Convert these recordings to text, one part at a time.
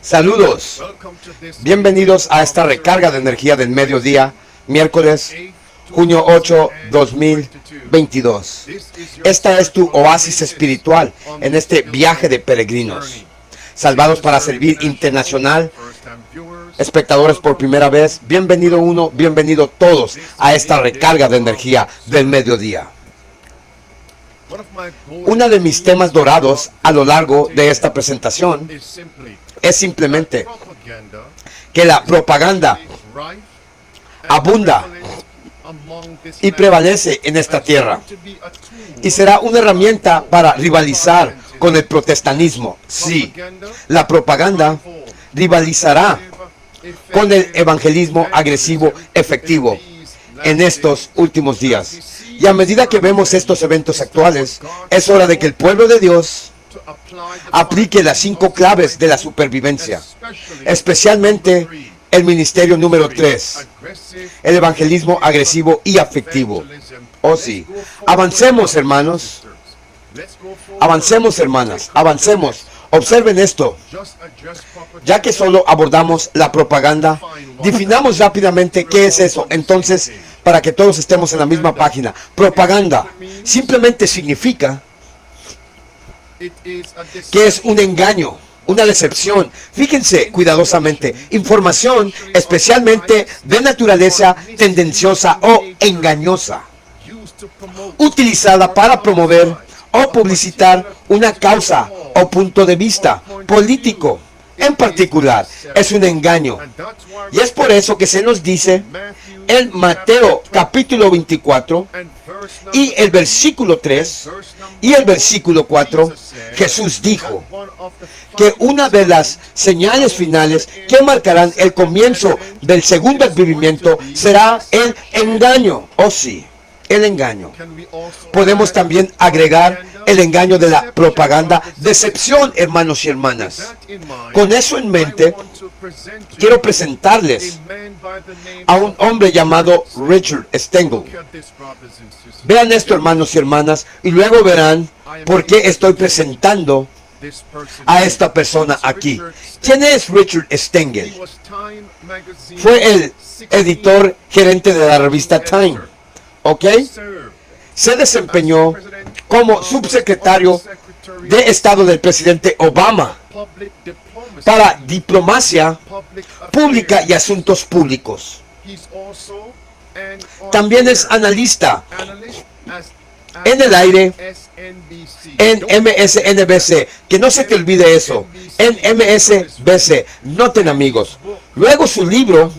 Saludos, bienvenidos a esta recarga de energía del mediodía, miércoles, junio 8, 2022. Esta es tu oasis espiritual en este viaje de peregrinos, salvados para servir internacional. Espectadores por primera vez, bienvenido uno, bienvenido todos a esta recarga de energía del mediodía. Uno de mis temas dorados a lo largo de esta presentación es simplemente que la propaganda abunda y prevalece en esta tierra y será una herramienta para rivalizar con el protestantismo. Sí, la propaganda rivalizará con el evangelismo agresivo efectivo en estos últimos días. Y a medida que vemos estos eventos actuales, es hora de que el pueblo de Dios aplique las 5 claves de la supervivencia, especialmente el ministerio número 3, el evangelismo agresivo y afectivo. Oh sí, avancemos hermanos, avancemos hermanas, avancemos. Observen esto, ya que solo abordamos la propaganda, definamos rápidamente qué es eso, entonces, para que todos estemos en la misma página. Propaganda simplemente significa que es un engaño, una decepción. Fíjense cuidadosamente, información especialmente de naturaleza tendenciosa o engañosa, utilizada para promover o publicitar una causa o punto de vista político en particular. Es un engaño. Y es por eso que se nos dice en Mateo capítulo 24 y el versículo 3 y el versículo 4, Jesús dijo que una de las señales finales que marcarán el comienzo del segundo advenimiento será el engaño. Oh sí, el engaño. Podemos también agregar el engaño de la propaganda, decepción, hermanos y hermanas. Con eso en mente, quiero presentarles a un hombre llamado Richard Stengel. Vean esto, hermanos y hermanas, y luego verán por qué estoy presentando a esta persona aquí. ¿Quién es Richard Stengel? Fue el editor gerente de la revista Time. ¿Ok? Se desempeñó como subsecretario de Estado del presidente Obama para diplomacia pública y asuntos públicos. También es analista en el aire en MSNBC, que no se te olvide eso, en MSNBC, noten amigos. Luego su libro,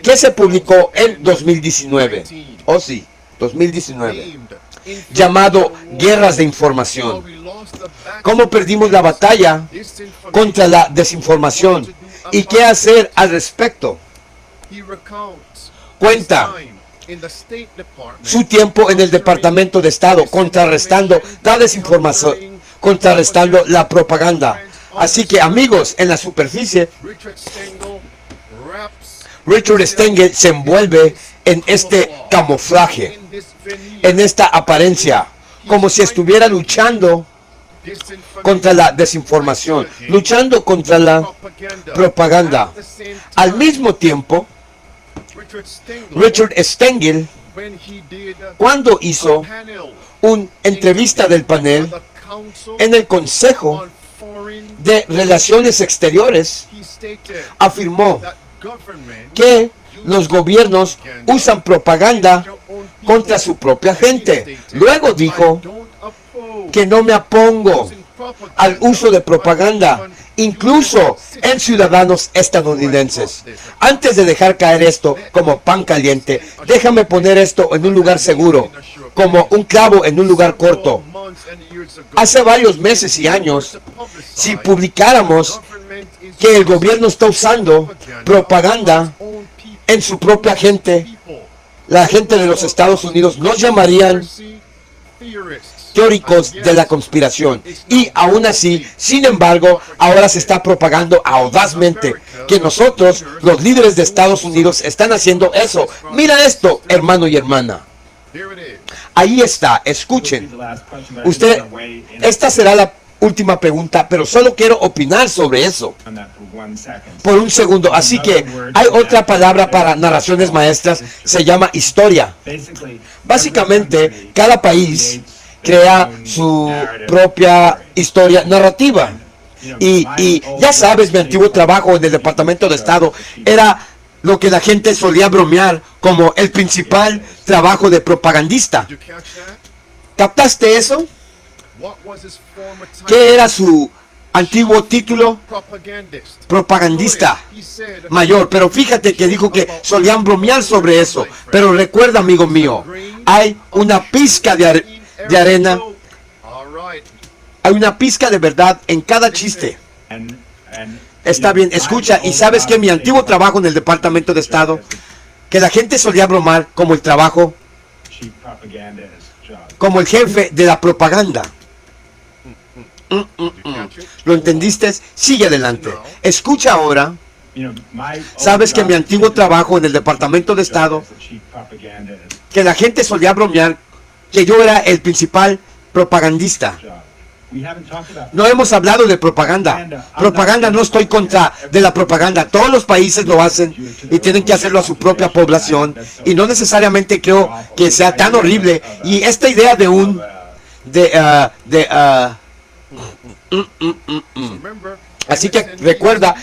que se publicó en 2019, oh sí, 2019, llamado Guerras de Información. ¿Cómo perdimos la batalla contra la desinformación? ¿Y qué hacer al respecto? Cuenta su tiempo en el Departamento de Estado contrarrestando la desinformación, contrarrestando la propaganda. Así que amigos, en la superficie, Richard Stengel se envuelve en este camuflaje, en esta apariencia, como si estuviera luchando contra la desinformación, luchando contra la propaganda. Al mismo tiempo, Richard Stengel, cuando hizo una entrevista del panel en el Consejo de Relaciones Exteriores, afirmó que los gobiernos usan propaganda contra su propia gente. Luego dijo que no me opongo al uso de propaganda, incluso en ciudadanos estadounidenses. Antes de dejar caer esto como pan caliente, déjame poner esto en un lugar seguro, como un clavo en un lugar corto. Hace varios meses y años, si publicáramos que el gobierno está usando propaganda en su propia gente, la gente de los Estados Unidos nos llamarían teóricos de la conspiración. Y aún así, sin embargo, ahora se está propagando audazmente que nosotros, los líderes de Estados Unidos, están haciendo eso. Mira esto, hermano y hermana. Ahí está, escuchen. Esta será la última pregunta, pero solo quiero opinar sobre eso on that for 1 second. por un segundo. Así que hay otra palabra para narraciones maestras, se llama historia. Basically, Básicamente, cada país crea su propia historia narrativa. Y ya sabes, mi antiguo trabajo en el Departamento de Estado era lo que la gente solía bromear como el principal trabajo de propagandista. Did you catch that? ¿Captaste eso? What was his former title? ¿Qué era su antiguo título? Propagandist. Propagandista He said, mayor. Pero fíjate que dijo que solían bromear sobre eso. Pero recuerda, amigo mío, hay una pizca de arena, all right. hay una pizca de verdad en cada chiste. and Está bien, escucha, y sabes que mi antiguo trabajo en el Departamento de Estado, que la gente solía bromar como el trabajo, chief propagandist job. como el jefe de la propaganda. Did you catch it? ¿Lo entendiste? Sigue adelante. Escucha ahora, You know, my sabes que mi antiguo trabajo en el Departamento de Estado, as the chief propagandist que la gente solía bromear que yo era el principal propagandista. job. We haven't talked about No hemos hablado de propaganda. Propaganda, no estoy contra de la propaganda. Todos los países lo hacen y tienen que hacerlo a su propia población. Y no necesariamente creo que sea tan horrible. Y esta idea de un... Remember, Así que recuerda,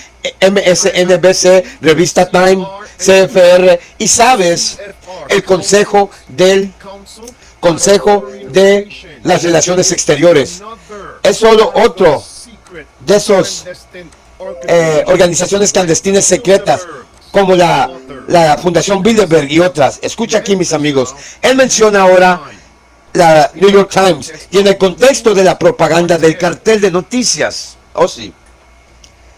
MSNBC, Revista Time, CFR, y sabes, el Consejo de las Relaciones Exteriores. Es solo otro de esos organizaciones clandestinas secretas, como la Fundación Bilderberg y otras. Escucha aquí, mis amigos. Él menciona ahora la New York Times y en el contexto de la propaganda del cartel de noticias. Oh, sí.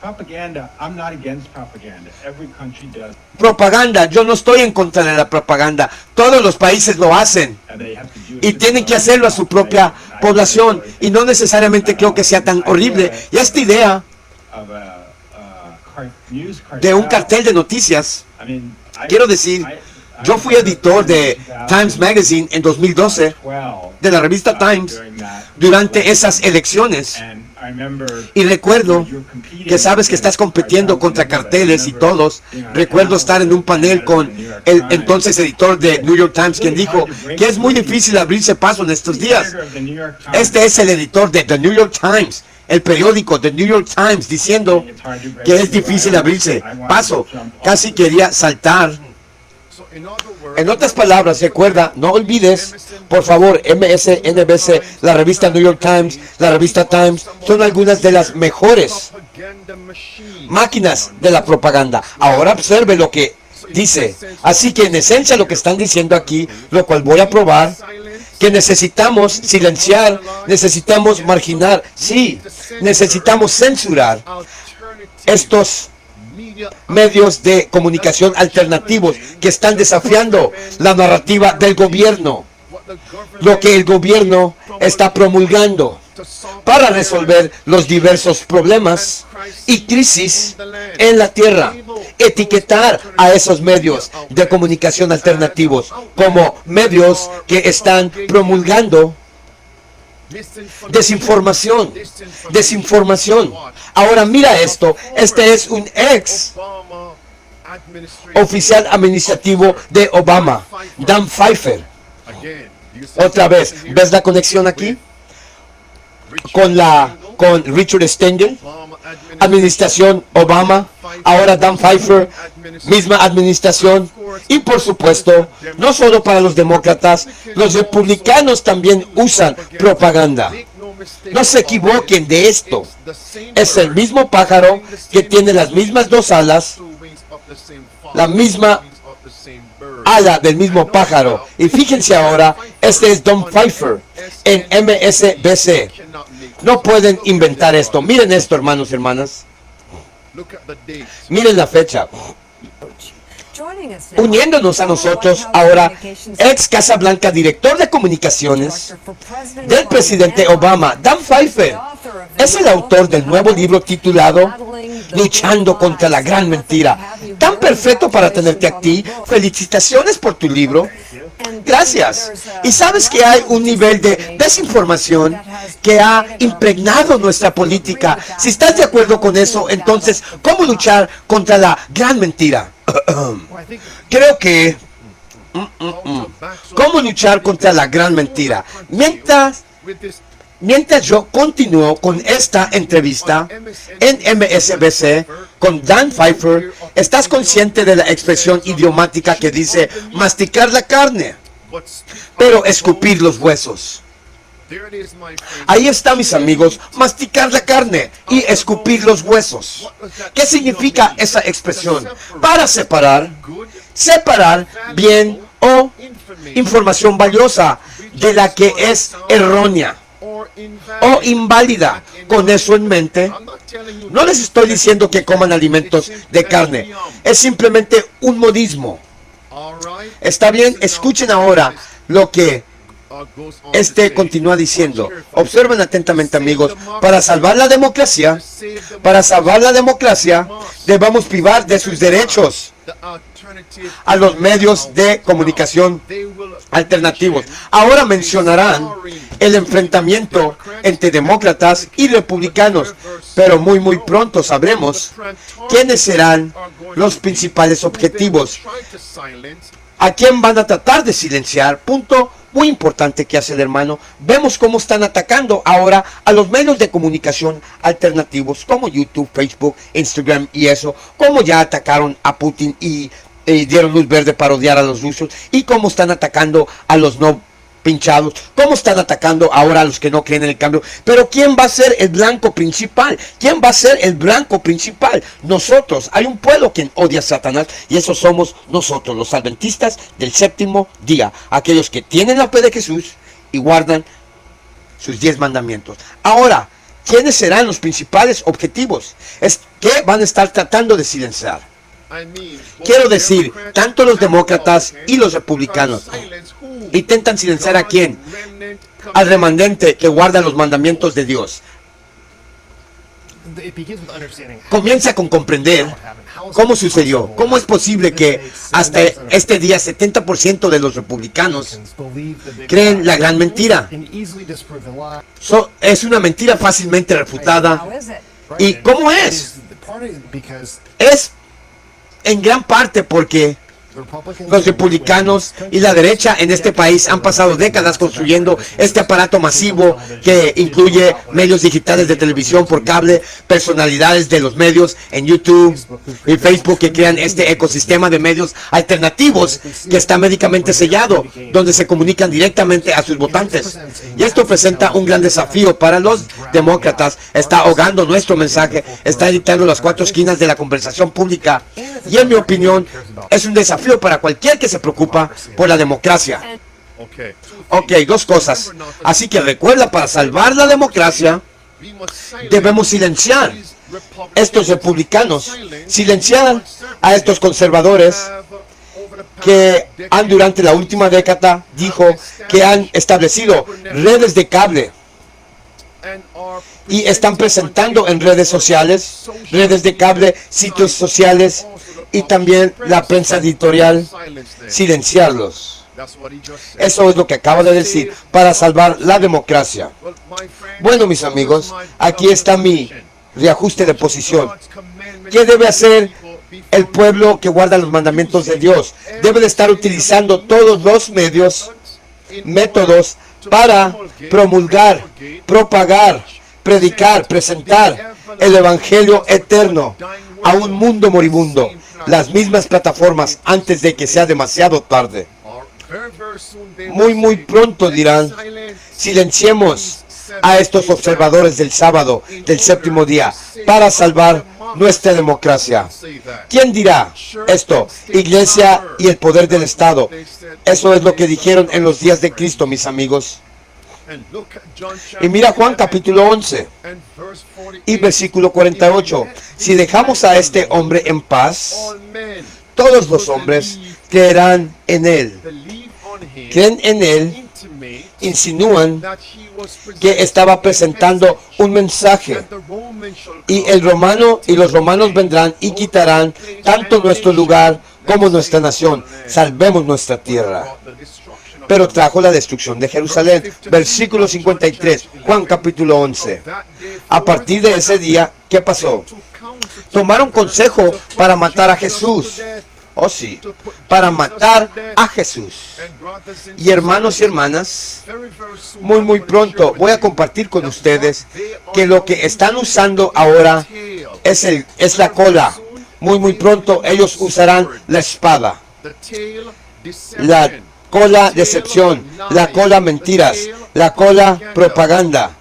propaganda. I'm not against propaganda. Every country does, Propaganda, yo no estoy en contra de la propaganda. Todos los países lo hacen and they have to do it y tienen que hacerlo a su propia población. Y no necesariamente creo que sea tan horrible. Y esta idea of news de un cartel de noticias, I mean, quiero decir, yo fui editor de Times Magazine en 2012, de la revista Times, durante esas elecciones. Y recuerdo que sabes que estás compitiendo contra carteles y todos. Recuerdo estar en un panel con el entonces editor de New York Times, quien dijo que es muy difícil abrirse paso en estos días. Este es el editor de The New York Times, el periódico The New York Times, diciendo que es difícil abrirse paso. Casi quería saltar. En otras palabras, recuerda, no olvides, por favor, MSNBC, la revista New York Times, la revista Times, son algunas de las mejores máquinas de la propaganda. Ahora observe lo que dice. Así que en esencia lo que están diciendo aquí, lo cual voy a probar, que necesitamos silenciar, necesitamos marginar, sí, necesitamos censurar estos medios de comunicación alternativos que están desafiando la narrativa del gobierno, lo que el gobierno está promulgando para resolver los diversos problemas y crisis en la tierra. Etiquetar a esos medios de comunicación alternativos como medios que están promulgando desinformación. Ahora mira esto, este es un ex oficial administrativo de Obama, Dan Pfeiffer. Otra vez, ¿ves la conexión aquí? Con Richard Stengel, administración Obama, ahora Dan Pfeiffer, misma administración. Y por supuesto, no solo para los demócratas, los republicanos también usan propaganda. No se equivoquen de esto. Es el mismo pájaro que tiene las mismas dos alas, la misma ala del mismo pájaro. Y fíjense ahora, este es Don Pfeiffer en MSBC. No pueden inventar esto. Miren esto, hermanos y hermanas. Miren la fecha. Uniéndonos a nosotros ahora, ex Casa Blanca, director de comunicaciones del presidente Obama, Dan Pfeiffer, es el autor del nuevo libro titulado Luchando contra la gran mentira. Tan perfecto para tenerte aquí. Felicitaciones por tu libro. Gracias. Y sabes que hay un nivel de desinformación que ha impregnado nuestra política. Si estás de acuerdo con eso, entonces, ¿cómo luchar contra la gran mentira? Creo que... ¿Cómo luchar contra la gran mentira? Mientras yo continúo con esta entrevista en MSNBC con Dan Pfeiffer, ¿estás consciente de la expresión idiomática que dice masticar la carne, pero escupir los huesos? Ahí está, mis amigos, masticar la carne y escupir los huesos. ¿Qué significa esa expresión? Para separar bien o información valiosa de la que es errónea o inválida. Con eso en mente, no les estoy diciendo que coman alimentos de carne. Es simplemente un modismo. ¿Está bien? Escuchen ahora lo que continúa diciendo. Observen atentamente, amigos. Para salvar la democracia, debemos privar de sus derechos a los medios de comunicación alternativos. Ahora mencionarán el enfrentamiento entre demócratas y republicanos, pero muy pronto sabremos quiénes serán los principales objetivos. ¿A quién van a tratar de silenciar? Punto muy importante que hace el hermano. Vemos cómo están atacando ahora a los medios de comunicación alternativos como YouTube, Facebook, Instagram y eso. Cómo ya atacaron a Putin y dieron luz verde para odiar a los rusos. Y cómo están atacando a los no pinchados. Cómo están atacando ahora a los que no creen en el cambio. Pero ¿quién va a ser el blanco principal? ¿Quién va a ser el blanco principal? Nosotros. Hay un pueblo que odia a Satanás y eso somos nosotros, los adventistas del séptimo día. Aquellos que tienen la fe de Jesús y guardan sus 10 mandamientos. Ahora, ¿quiénes serán los principales objetivos? ¿Qué van a estar tratando de silenciar? Quiero decir, tanto los demócratas y los republicanos intentan silenciar ¿a quién? Al remanente que guarda los mandamientos de Dios. Comienza con comprender cómo sucedió. ¿Cómo es posible que hasta este día 70% de los republicanos creen la gran mentira? Es una mentira fácilmente refutada. ¿Y cómo es? Es en gran parte porque los republicanos y la derecha en este país han pasado décadas construyendo este aparato masivo que incluye medios digitales de televisión por cable, personalidades de los medios en YouTube y Facebook que crean este ecosistema de medios alternativos que está médicamente sellado, donde se comunican directamente a sus votantes. Y esto presenta un gran desafío para los demócratas. Está ahogando nuestro mensaje, está editando las 4 esquinas de la conversación pública y, en mi opinión, es un desafío para cualquier que se preocupa por la democracia. Ok, 2 cosas. Así que recuerda, para salvar la democracia, debemos silenciar estos republicanos, silenciar a estos conservadores que durante la última década dijo que han establecido redes de cable y están presentando en redes sociales, redes de cable, sitios sociales y también la prensa editorial, silenciarlos. Eso es lo que acaba de decir, para salvar la democracia. Bueno, mis amigos, aquí está mi reajuste de posición. ¿Qué debe hacer el pueblo que guarda los mandamientos de Dios? Debe de estar utilizando todos los métodos para promulgar, propagar, predicar, presentar el evangelio eterno a un mundo moribundo. Las mismas plataformas antes de que sea demasiado tarde. Muy pronto dirán, silenciemos a estos observadores del sábado, del séptimo día, para salvar nuestra democracia. ¿Quién dirá esto? Iglesia y el poder del Estado. Eso es lo que dijeron en los días de Cristo, mis amigos. Y mira Juan capítulo 11 y versículo 48. Si dejamos a este hombre en paz, todos los hombres creerán en él. Creen en él, insinúan que estaba presentando un mensaje. Y los romanos vendrán y quitarán tanto nuestro lugar como nuestra nación. Salvemos nuestra tierra. pero trajo la destrucción de Jerusalén. Versículo 53, Juan capítulo 11. A partir de ese día, ¿qué pasó? Tomaron consejo para matar a Jesús. Oh sí, para matar a Jesús. Y hermanos y hermanas, muy pronto voy a compartir con ustedes que lo que están usando ahora es la cola. Muy pronto ellos usarán la espada. La cola decepción, la cola mentiras, la cola propaganda.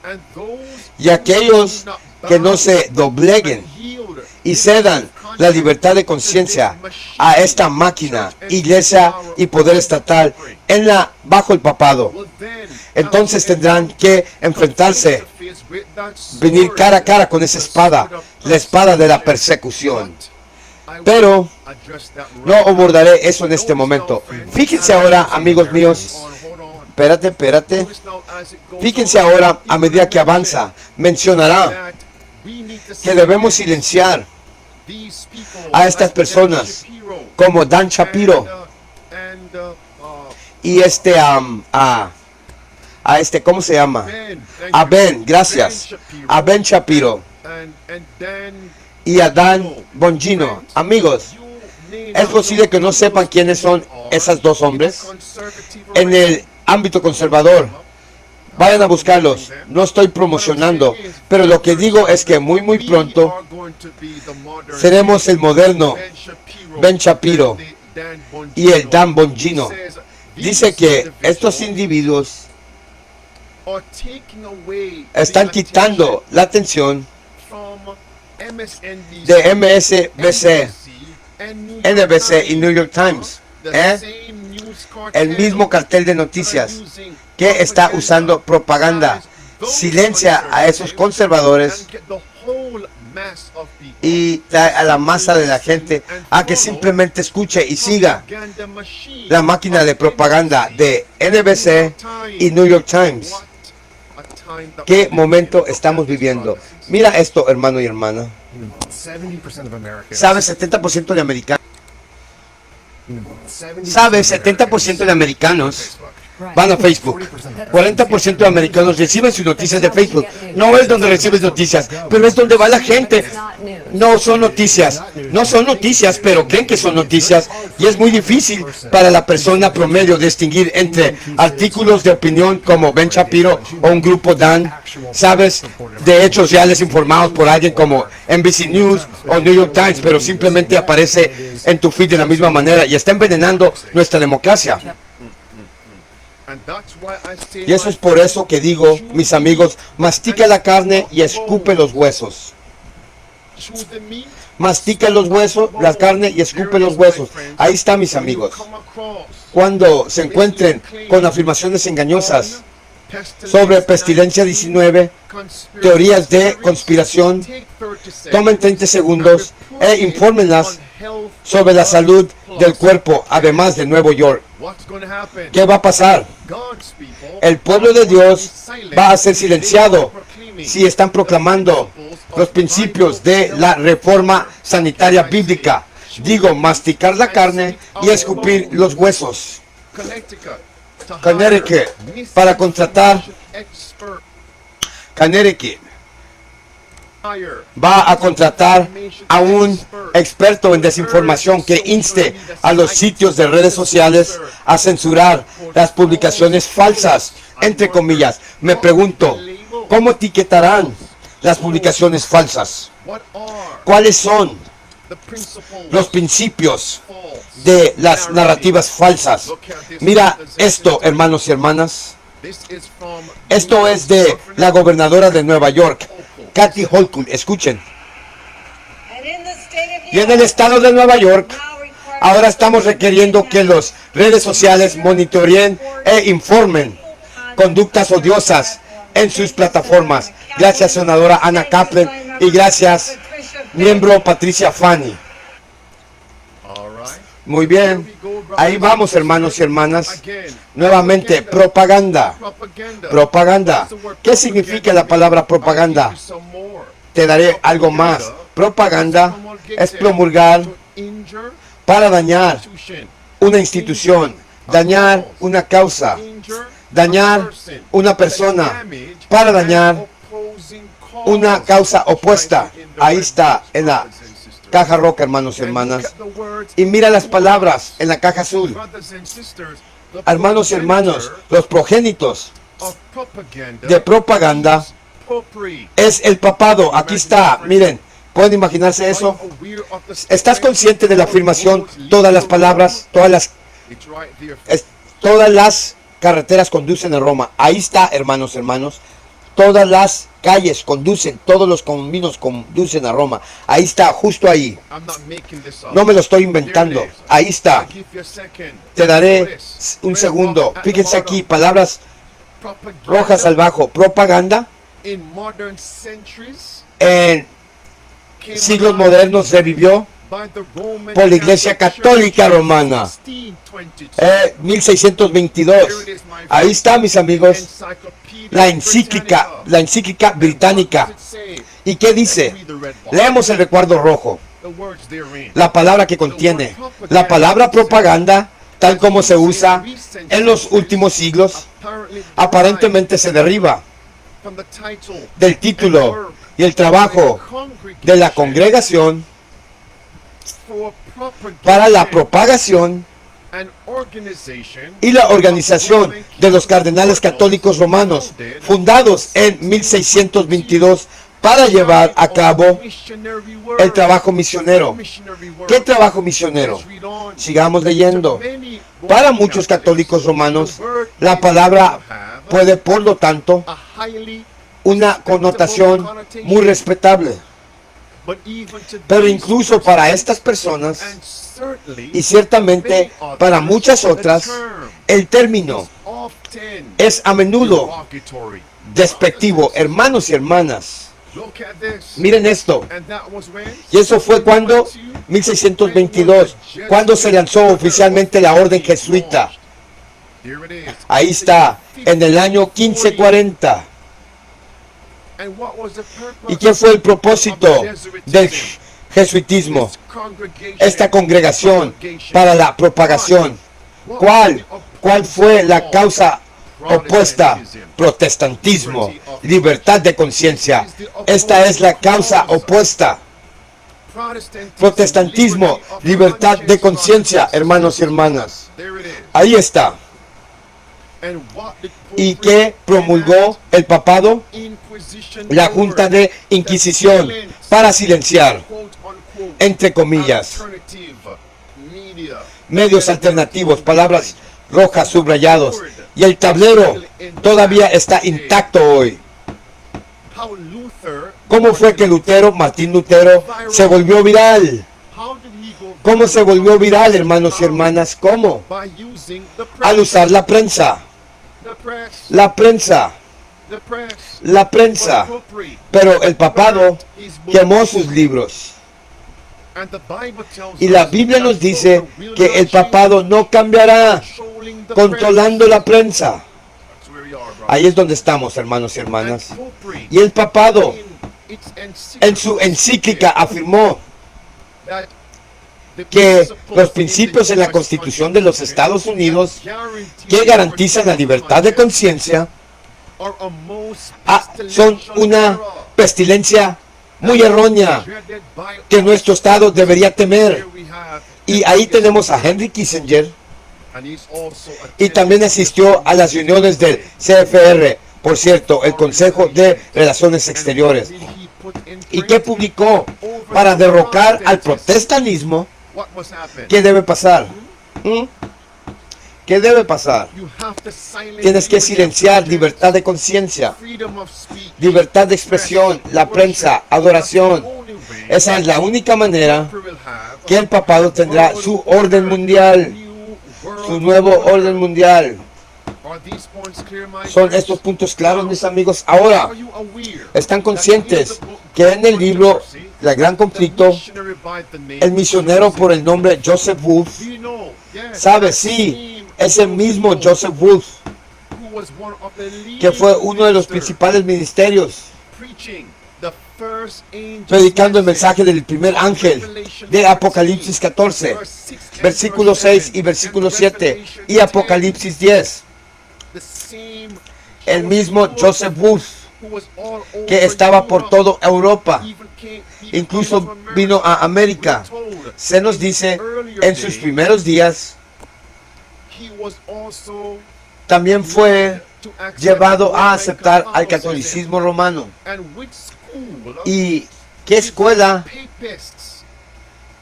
Y aquellos que no se dobleguen y cedan la libertad de conciencia a esta máquina, iglesia y poder estatal bajo el papado, entonces tendrán que enfrentarse, venir cara a cara con esa espada, la espada de la persecución. Pero no abordaré eso en este momento. Fíjense ahora, amigos míos, espérate. Fíjense ahora, a medida que avanza, mencionará que debemos silenciar a estas personas como Dan Shapiro y ¿cómo se llama? A Ben, gracias. A Ben Shapiro y a Dan Bongino. Amigos, es posible que no sepan quiénes son esos dos hombres en el ámbito conservador. Vayan a buscarlos. No estoy promocionando, pero lo que digo es que muy pronto seremos el moderno Ben Shapiro y el Dan Bongino. Dice que estos individuos están quitando la atención de MSNBC, NBC y New York Times. El mismo cartel de noticias que está usando propaganda. Silencia a esos conservadores y trae a la masa de la gente a que simplemente escuche y siga la máquina de propaganda de NBC y New York Times. ¿Qué momento estamos viviendo? Mira esto, hermano y hermana. ¿Sabes? 70% de americanos. ¿Sabes? 70% de americanos van a Facebook. 40% de americanos reciben sus noticias de Facebook. No es donde recibes noticias, pero es donde va la gente. No son noticias. No son noticias, pero creen que son noticias. Y es muy difícil para la persona promedio distinguir entre artículos de opinión como Ben Shapiro o un grupo Dan, ¿sabes? De hechos reales informados por alguien como NBC News o New York Times, pero simplemente aparece en tu feed de la misma manera y está envenenando nuestra democracia. Y eso es por eso que digo, mis amigos, mastica la carne y escupe los huesos. Mastica los huesos, la carne y escupe los huesos. Ahí está, mis amigos. Cuando se encuentren con afirmaciones engañosas sobre pestilencia 19, teorías de conspiración, tomen 30 segundos e infórmenlas sobre la salud del cuerpo, además de Nueva York. ¿Qué va a pasar? El pueblo de Dios va a ser silenciado si están proclamando los principios de la reforma sanitaria bíblica. Digo, masticar la carne y escupir los huesos. Connecticut, para contratar Connecticut va a contratar a un experto en desinformación que inste a los sitios de redes sociales a censurar las publicaciones falsas, entre comillas. Me pregunto, ¿cómo etiquetarán las publicaciones falsas? ¿Cuáles son los principios de las narrativas falsas? Mira esto, hermanos y hermanas. Esto es de la gobernadora de Nueva York, Kathy Hochul. Escuchen. Y en el estado de Nueva York, ahora estamos requiriendo que las redes sociales monitoreen e informen conductas odiosas en sus plataformas. Gracias, senadora Anna Kaplan, y gracias, miembro Patricia Fanny. Muy bien, ahí vamos, hermanos y hermanas. Nuevamente, propaganda. Propaganda. ¿Qué significa la palabra propaganda? Te daré algo más. Propaganda es promulgar para dañar una institución, dañar una causa, dañar una persona, para dañar una causa opuesta. Ahí está, en la caja roja, hermanos y hermanas. Y mira las palabras en la caja azul. Hermanos y hermanos, los progénitos de propaganda es el papado. Aquí está, miren, ¿pueden imaginarse eso? ¿Estás consciente de la afirmación? Todas las palabras, todas las carreteras conducen a Roma. Ahí está, hermanos y hermanos. Todas las calles conducen, todos los caminos conducen a Roma. Ahí está, justo ahí. No me lo estoy inventando. Ahí está. Te daré un segundo. Fíjense aquí, palabras rojas al bajo. Propaganda. En siglos modernos se vivió por la Iglesia Católica Romana. 1622. Ahí está, mis amigos. La encíclica británica. ¿Y qué dice? Leemos el recuadro rojo. La palabra que contiene. La palabra propaganda, tal como se usa en los últimos siglos, aparentemente se derriba del título y el trabajo de la congregación para la propagación y la organización de los cardenales católicos romanos, fundados en 1622 para llevar a cabo el trabajo misionero. ¿Qué trabajo misionero? Sigamos leyendo. Para muchos católicos romanos, la palabra puede, por lo tanto, una connotación muy respetable. Pero incluso para estas personas, y ciertamente para muchas otras, el término es a menudo despectivo. Hermanos y hermanas, miren esto. Y eso fue cuando 1622, cuando se lanzó oficialmente la orden jesuita. Ahí está, en el año 1540. ¿Y qué fue el propósito del jesuitismo? Esta congregación para la propagación. ¿Cuál fue la causa opuesta? Protestantismo, libertad de conciencia. Esta es la causa opuesta. Protestantismo, libertad de conciencia, hermanos y hermanas. Ahí está. ¿Y qué promulgó el papado? La Junta de Inquisición para silenciar, entre comillas, medios alternativos, palabras rojas subrayados. Y el tablero todavía está intacto hoy. ¿Cómo fue que Martín Lutero, se volvió viral? ¿Cómo se volvió viral, hermanos y hermanas? ¿Cómo? Al usar la prensa. La prensa. La prensa. Pero el papado quemó sus libros. Y la Biblia nos dice que el papado no cambiará, controlando la prensa. Ahí es donde estamos, hermanos y hermanas. Y el papado, en su encíclica, afirmó que los principios en la Constitución de los Estados Unidos, que garantizan la libertad de conciencia, son una pestilencia muy errónea que nuestro Estado debería temer. Y ahí tenemos a Henry Kissinger, y también asistió a las reuniones del CFR, por cierto, el Consejo de Relaciones Exteriores. ¿Y qué publicó para derrocar al protestantismo? ¿Qué debe pasar? ¿Qué debe pasar? Tienes que silenciar libertad de conciencia, libertad de expresión, la prensa, adoración. Esa es la única manera que el papado tendrá su orden mundial, su nuevo orden mundial. ¿Son estos puntos claros, mis amigos? Ahora, ¿están conscientes que en el libro La Gran Conflicto, el misionero por el nombre Joseph Wolf, sabe, sí, ese mismo Joseph Wolf, que fue uno de los principales ministerios first angel predicando el mensaje del primer ángel de Apocalipsis 14, versículo 6 y versículo 7, y Apocalipsis 10. the same El mismo Joseph Wolf, who was all over que estaba por Europe, toda Europa, even came incluso to America. vino a América. We're told Se nos dice, en sus primeros días, he was also también fue to accept llevado the a aceptar al Catholicism. catolicismo romano. And which school ¿Y qué escuela papists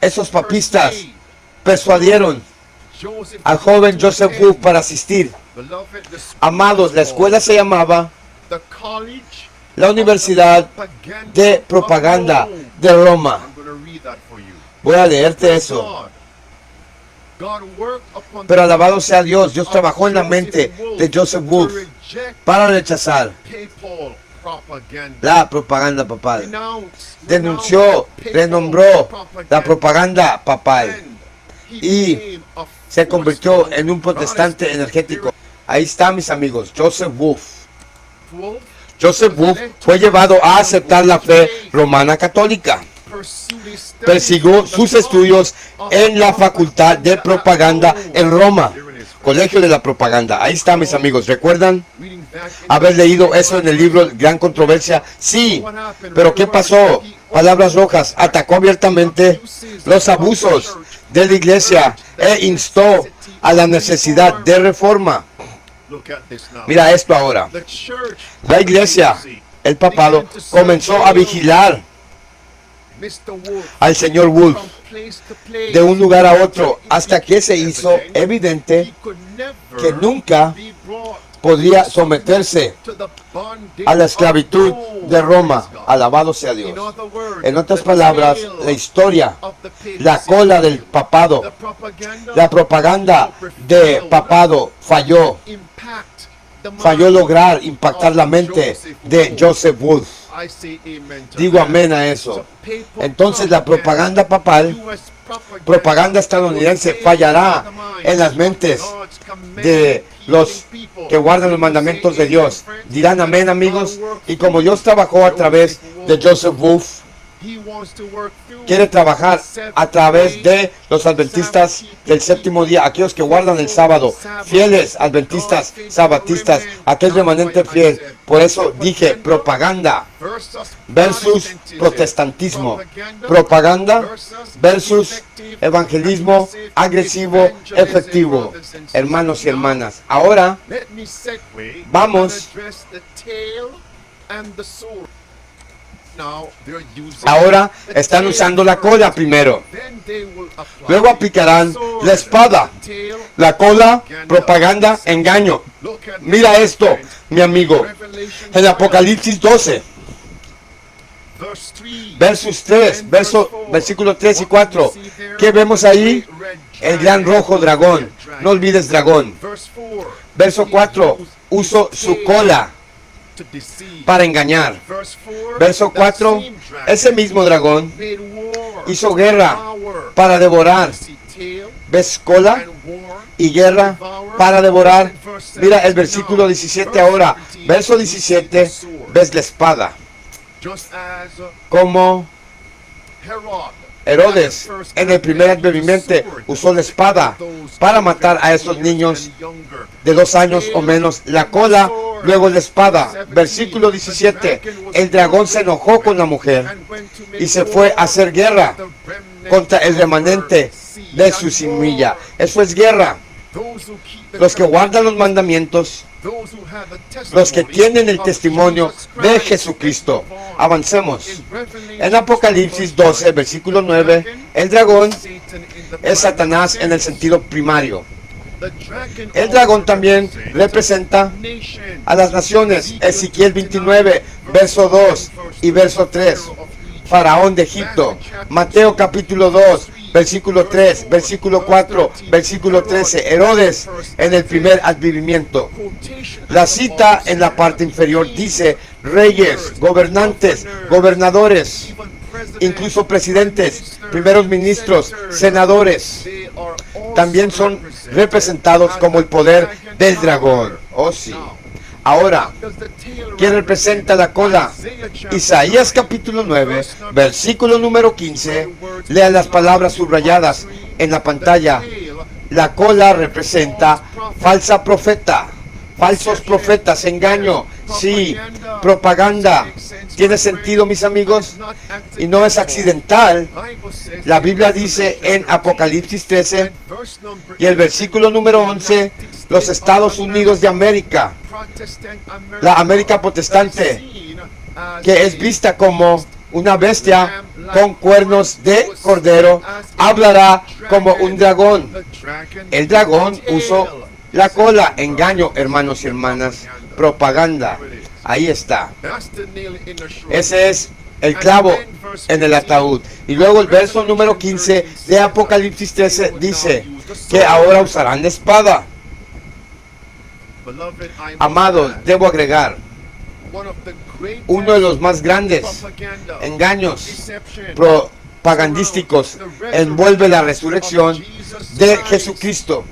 esos papistas persuade persuadieron Joseph al joven Joseph Wolf para asistir? Beloved, the school Amados, la was escuela se llamaba the College la Universidad Propaganda de Propaganda of Rome. de Roma. I'm going to read that for you. Voy a leerte eso. God worked upon Pero alabado sea Dios, Dios trabajó en la mente de Joseph Wolf para rechazar papal propaganda. la propaganda papal. Denounced- Denunció, denounced renombró papal la propaganda papal and he y became a se convirtió forceful en un protestante energético. Ahí está, mis amigos, Joseph Wolf. Wolf Joseph Wolf fue llevado a aceptar la fe romana católica. pursued his studies Persiguió in the sus college estudios of en la Facultad de Propaganda en Roma. Here it is. Colegio de la Propaganda. Ahí está, mis amigos. ¿Recuerdan Reading back in haber the- leído eso en el libro Gran Controversia? Sí. What happened? Pero ¿qué pasó? Palabras rojas. Atacó abiertamente los abusos de la iglesia e instó a la necesidad de reforma. Look at this now. Mira esto ahora. The church, La iglesia, el papado, comenzó a vigilar Mr. Wolf, al señor Wolf from place to place, de un lugar a otro hasta que se hizo evidente he could never que nunca be brought podría someterse to the bondage a la esclavitud of Rome. de Roma. Praise God. Alabado sea In Dios. other words, En otras the palabras, tail la historia, of the papacy, la cola del papado, the propaganda la propaganda de papado falló. impact the Falló mind lograr impactar of la mente Joseph de Wolf. Joseph Wolf. I say amen to Digo that. amén a eso. So papal Entonces la propaganda papal, US propaganda estadounidense, will fallará fail the minds en las of mentes God's commanded de los people. que guardan los mandamientos de Dios. Dirán amén, amigos. Y como Dios trabajó a través de Joseph Wolf, He wants to work through quiere trabajar a través de los adventistas del séptimo día, aquellos que guardan el sábado, fieles adventistas, sabatistas, aquel remanente fiel. Por eso dije propaganda versus protestantismo, propaganda versus evangelismo agresivo, efectivo. Hermanos y hermanas, ahora Let me segue Vamos. and address the tail and the sword. Now they're using ahora the están tail usando la first. cola primero. Then they will apply Luego aplicarán the sword, la espada. the tail. La cola, propaganda, engaño. Look at Mira this, esto, friends. mi amigo. Revelation En Apocalipsis 12, verse 3. versos 3, versículo 3 y 4. ¿Qué vemos ahí? El gran rojo dragón. No olvides dragón. Verse 4. Verso 4. Usó su cola To deceive. para engañar. Verse 4. Verso that 4. same dragon Ese mismo dragón made war, hizo guerra power, para devorar. see tail ¿Ves cola and war, y guerra para devorar? Mira el versículo 17 ahora. Verso 17. ¿Ves la espada? just as Como Herod Herodes en el primer advenimiento usó la espada para matar a esos niños de 2 años o menos. La cola, luego la espada. Versículo 17. El dragón se enojó con la mujer y se fue a hacer guerra contra el remanente de su semilla. Eso es guerra. Los que guardan los mandamientos, los que tienen el testimonio de Jesucristo. Avancemos. En Apocalipsis 12, versículo 9, el dragón es Satanás en el sentido primario. El dragón también representa a las naciones. Ezequiel 29, verso 2 y verso 3. Faraón de Egipto. Mateo capítulo 2, versículo 3, versículo 4, versículo 13. Herodes en el primer advenimiento. La cita en la parte inferior dice reyes, gobernantes, gobernadores, incluso presidentes, primeros ministros, senadores. También son representados como el poder del dragón. Oh sí. Ahora, ¿qué representa la cola? Isaías capítulo 9, versículo número 15. Lean las palabras subrayadas en la pantalla. La cola representa falsa profeta, falsos profetas, engaño, sí, propaganda. ¿Tiene sentido, mis amigos? Y no es accidental. La Biblia dice en Apocalipsis 13 y el versículo número 11, los Estados Unidos de América, la América protestante, que es vista como una bestia con cuernos de cordero, hablará como un dragón. El dragón usó la cola, engaño, hermanos y hermanas, propaganda. Ahí está. Ese es el clavo en el ataúd. Y luego el verso número 15 de Apocalipsis 13 dice que ahora usarán la espada. Amados, debo agregar, uno de los más grandes engaños propagandísticos envuelve la resurrección de Jesucristo.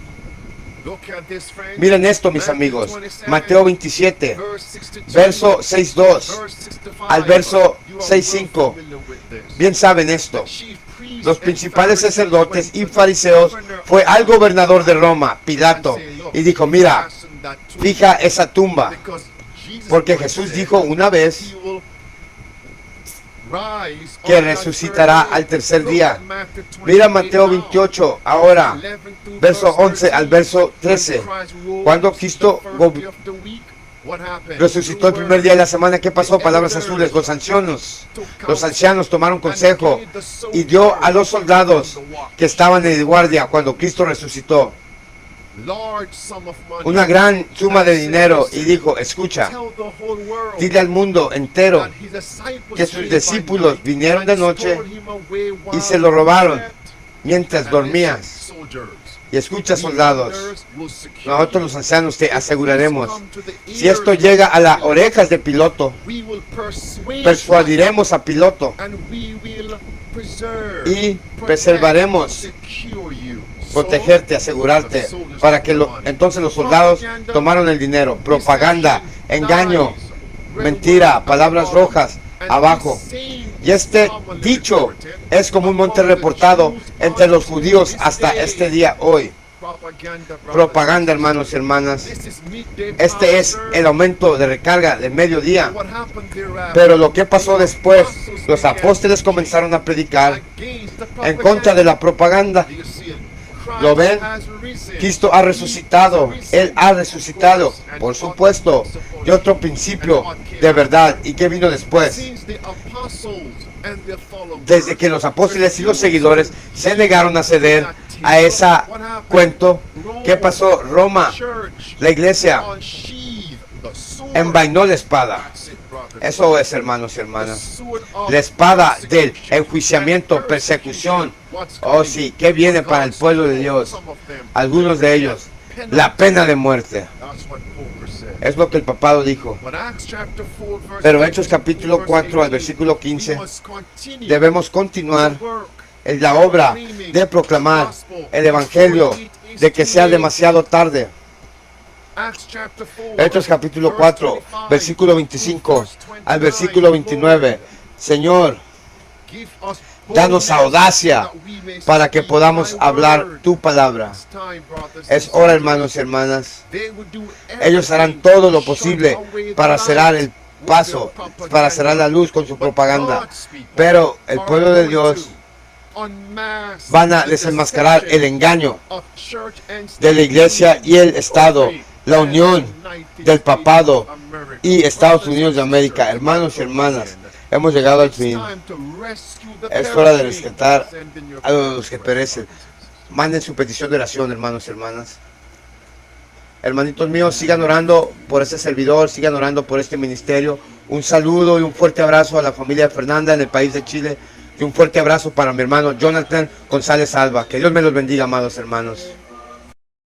Miren esto, mis amigos. Mateo 27, verso 6.2 al verso 6.5. Bien saben esto. Los principales sacerdotes y fariseos fue al gobernador de Roma, Pilato, y dijo, mira, fija esa tumba, porque Jesús dijo una vez que resucitará al tercer día. Mira Mateo 28, ahora, verso 11 al verso 13. Cuando Cristo resucitó el primer día de la semana, ¿qué pasó? Palabras azules. Los ancianos tomaron consejo y dio a los soldados que estaban en guardia cuando Cristo resucitó una gran suma de dinero y dijo, escucha, dile al mundo entero que sus discípulos vinieron de noche y se lo robaron mientras dormía. Y escucha, soldados, nosotros los ancianos te aseguraremos, si esto llega a las orejas de Pilato, persuadiremos a Pilato y preservaremos protegerte, asegurarte, para que entonces los soldados tomaron el dinero. Propaganda, engaño, mentira, palabras rojas abajo. Y este dicho es comúnmente reportado entre los judíos hasta este día hoy. Propaganda, hermanos y hermanas. Este es el aumento de recarga de mediodía. Pero lo que pasó después, los apóstoles comenzaron a predicar en contra de la propaganda. ¿Lo ven? Cristo ha resucitado. Él ha resucitado, por supuesto. Y otro principio de verdad. ¿Y qué vino después? Desde que los apóstoles y los seguidores se negaron a ceder a ese cuento, ¿qué pasó? Roma, la iglesia, envainó la espada. Eso es, hermanos y hermanas. La espada del enjuiciamiento, persecución. Oh sí, ¿qué viene para el pueblo de Dios? Algunos de ellos, la pena de muerte. Es lo que el papado dijo. Pero Hechos capítulo 4 al versículo 15, debemos continuar en la obra de proclamar el evangelio, de que sea demasiado tarde. Hechos capítulo 4, versículo 25 al versículo 29. Señor, danos audacia para que podamos hablar tu palabra. Es hora, hermanos y hermanas. Ellos harán todo lo posible para cerrar el paso, para cerrar la luz con su propaganda. Pero el pueblo de Dios van a desenmascarar el engaño de la iglesia y el Estado, la unión del papado y Estados Unidos de América. Hermanos y hermanas, hemos llegado al fin. Es hora de rescatar a los que perecen. Manden su petición de oración, hermanos y hermanas. Hermanitos míos, sigan orando por este servidor, sigan orando por este ministerio. Un saludo y un fuerte abrazo a la familia de Fernanda en el país de Chile. Y un fuerte abrazo para mi hermano Jonathan González Alba. Que Dios me los bendiga, amados hermanos.